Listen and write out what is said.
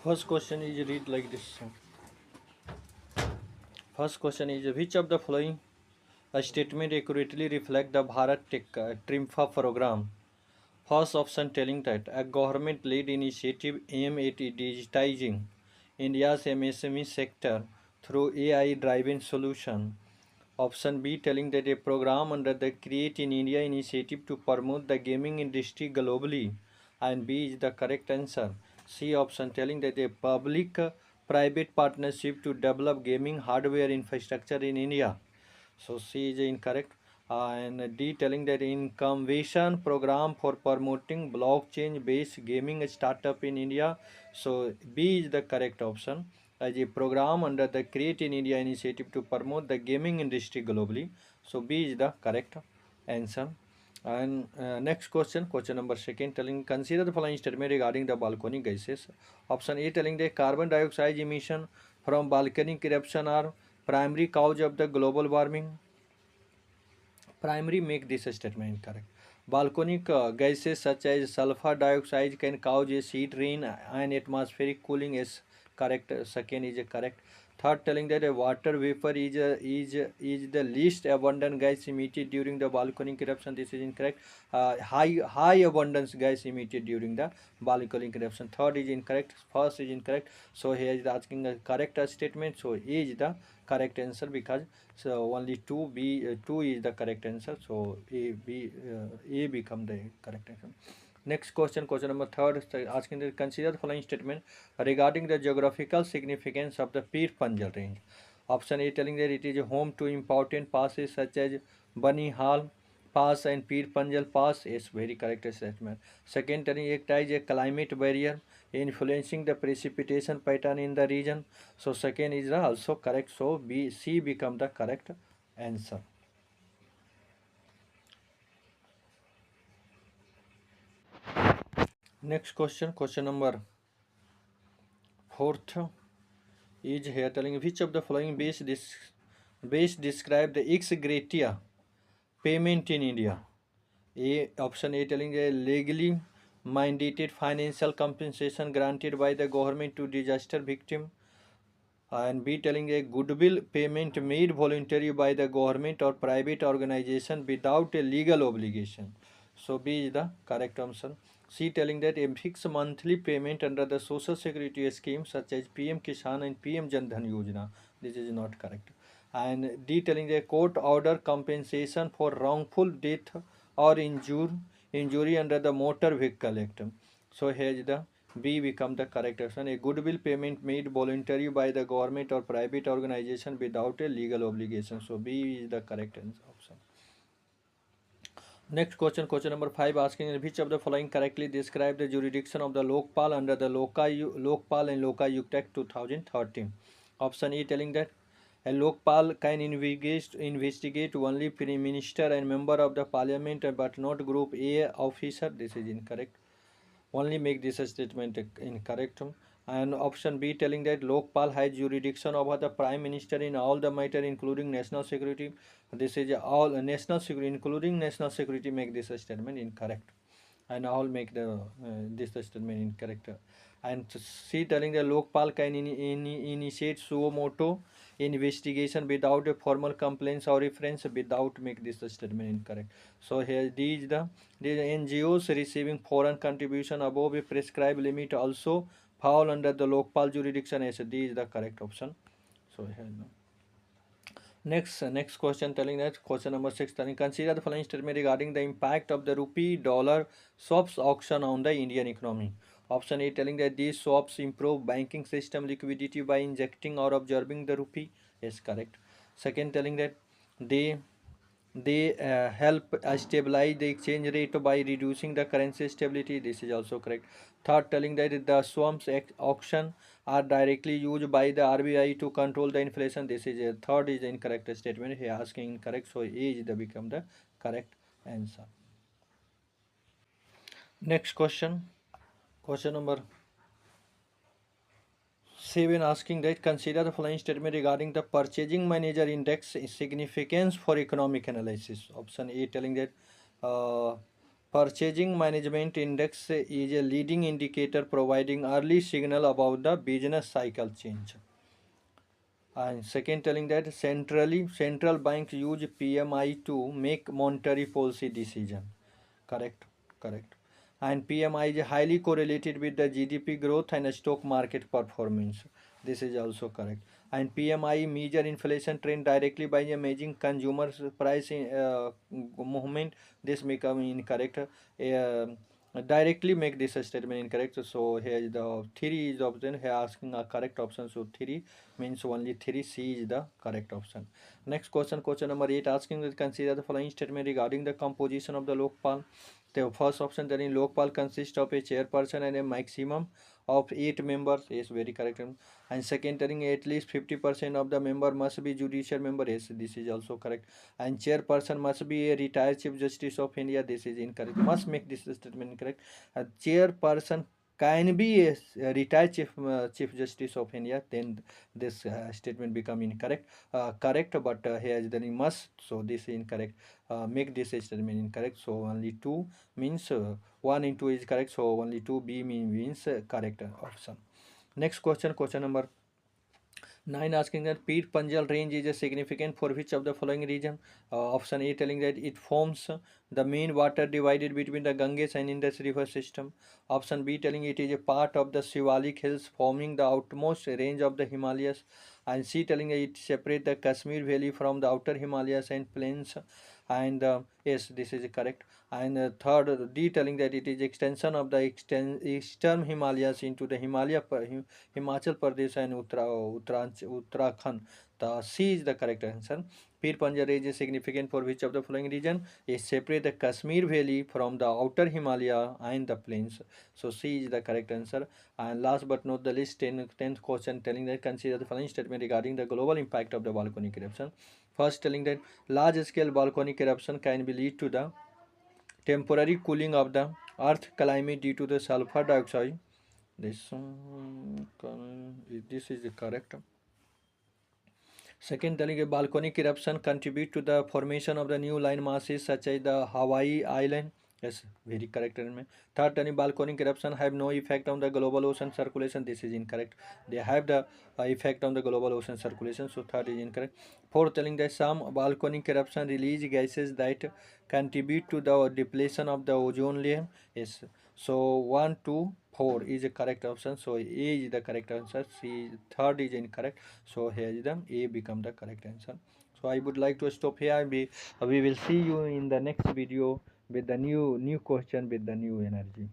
First question is read like this. First question is which of the following statement accurately reflect the Bharat Tech Trimfa program? First option telling that a government-led initiative aimed at digitizing India's MSME sector through AI-driven solution. Option B telling that a program under the Create in India initiative to promote the gaming industry globally. And B is the correct answer. C option telling that a public private partnership to develop gaming hardware infrastructure in India. So C is incorrect. And D telling that incubation program for promoting blockchain based gaming startup in India. So B is the correct option as a program under the Create in India initiative to promote the gaming industry globally. So B is the correct answer. And next question, question number second, telling consider the following statement regarding the balcony gases. Option A telling the carbon dioxide emission from balcony eruption are primary cause of the global warming. Primary make this statement incorrect. Balconic gases such as sulfur dioxide can cause a heat rain and atmospheric cooling is correct. Second is correct. Third, telling that a water vapor is the least abundant gas emitted during the volcanic eruption. This is incorrect. High abundance gas emitted during the volcanic eruption. Third is incorrect. First is incorrect. So here is asking a correct statement. So A is the correct answer because so only two is the correct answer. So A become the correct answer. Next question, question number third, asking the consider the following statement regarding the geographical significance of the Pir Panjal range. Option A telling that it is home to important passes such as Bani Hal Pass and Pir Panjal Pass is very correct statement. Second, telling it is a climate barrier influencing the precipitation pattern in the region. So second is also correct. So B, C become the correct answer. Next question, question number fourth is here telling which of the following base describe the ex gratia payment in India. A option A telling a legally mandated financial compensation granted by the government to disaster victim, and B telling a goodwill payment made voluntary by the government or private organization without a legal obligation. So B is the correct option. C telling that a fixed monthly payment under the social security scheme such as PM Kisan and PM Jan Dhan Yojana. This is not correct. And D telling the court order compensation for wrongful death or injury under the Motor Vehicle Act. So here is the B become the correct option. A goodwill payment made voluntary by the government or private organization without a legal obligation. So B is the correct option. Next question, question number 5, asking which of the following correctly describe the jurisdiction of the Lokpal under the Lokpal and Lokayukt Act 2013. Option A telling that a Lokpal can investigate only Prime Minister and member of the Parliament but not Group A officer. This is incorrect. Only make this statement incorrect. And option B telling that Lokpal has jurisdiction over the Prime Minister in all the matter including national security. This is all national security including national security make this statement incorrect. And all make the this statement incorrect. And C telling the Lokpal can initiate suo motu investigation without a formal complaints or reference without make this statement incorrect. So here D is the NGOs receiving foreign contribution above a prescribed limit also fall under the Lokpal jurisdiction as D is the correct option. So here no. Next question telling that question number 6 telling consider the following statement regarding the impact of the rupee dollar swaps auction on the Indian economy. Option A telling that these swaps improve banking system liquidity by injecting or absorbing the rupee is correct. Second telling that they they help stabilize the exchange rate by reducing the currency stability. This is also correct. Third, telling that the swaps auction are directly used by the RBI to control the inflation. This is a third is the incorrect statement. He asking incorrect, so A is the become the correct answer. Next question, question number 7, asking that consider the following statement regarding the purchasing manager index significance for economic analysis. Option A telling that uh, Purchasing Management Index is a leading indicator providing early signal about the business cycle change. And second, telling that central banks use PMI to make monetary policy decision. Correct, correct. And PMI is highly correlated with the GDP growth and stock market performance. This is also correct. And PMI measure inflation trend directly by measuring consumers price movement. This become incorrect. Directly make this statement incorrect. So here is the three is option. Here asking a correct option. So three means only three. C is the correct option. Next question, question number 8, asking that consider the following statement regarding the composition of the Lokpal. The first option, that in Lokpal consists of a chairperson and a maximum of 8 members, is very correct. And second, telling at least 50% of the member must be judicial member, yes, this is also correct. And chairperson must be a retired Chief Justice of India, this is incorrect. Must make this statement incorrect. A chairperson can be a retired Chief Justice of India, then this statement become incorrect. Correct, but here is the must, so this is incorrect. Make this statement incorrect. So only 2 means 1 and 2 is correct. So only 2B means correct option. Next question, question number 9, asking that Peer Panjal range is significant for which of the following region? Option A telling that it forms the main water divided between the Ganges and Indus river system. Option B telling it is a part of the Shivalik hills forming the outmost range of the Himalayas. And C telling that it separates the Kashmir valley from the outer Himalayas and plains. And yes, this is correct. And third, D telling that it is extension of the eastern Himalayas into the Himachal Pradesh and Uttarakhand. The C is the correct answer. Pir Panjal range is significant for which of the following region? It separates the Kashmir valley from the outer Himalaya and the plains. So C is the correct answer. And last but not the least, 10th question telling that consider the following statement regarding the global impact of the volcanic eruption. First, telling that large scale volcanic eruption can be lead to the temporary cooling of the earth climate due to the sulfur dioxide. This is correct. Second, telling a volcanic eruption contribute to the formation of the new land masses such as the Hawaii Island. Yes, very correct. Third, telling volcanic eruption have no effect on the global ocean circulation. This is incorrect. They have the effect on the global ocean circulation. So third is incorrect. Fourth, telling that some volcanic eruption release gases that contribute to the depletion of the ozone layer. Yes. So 1, 2, 4 is a correct option. So A is the correct answer. C third is incorrect. So here is the A become the correct answer. So I would like to stop here. We will see you in the next video with the new question with the new energy.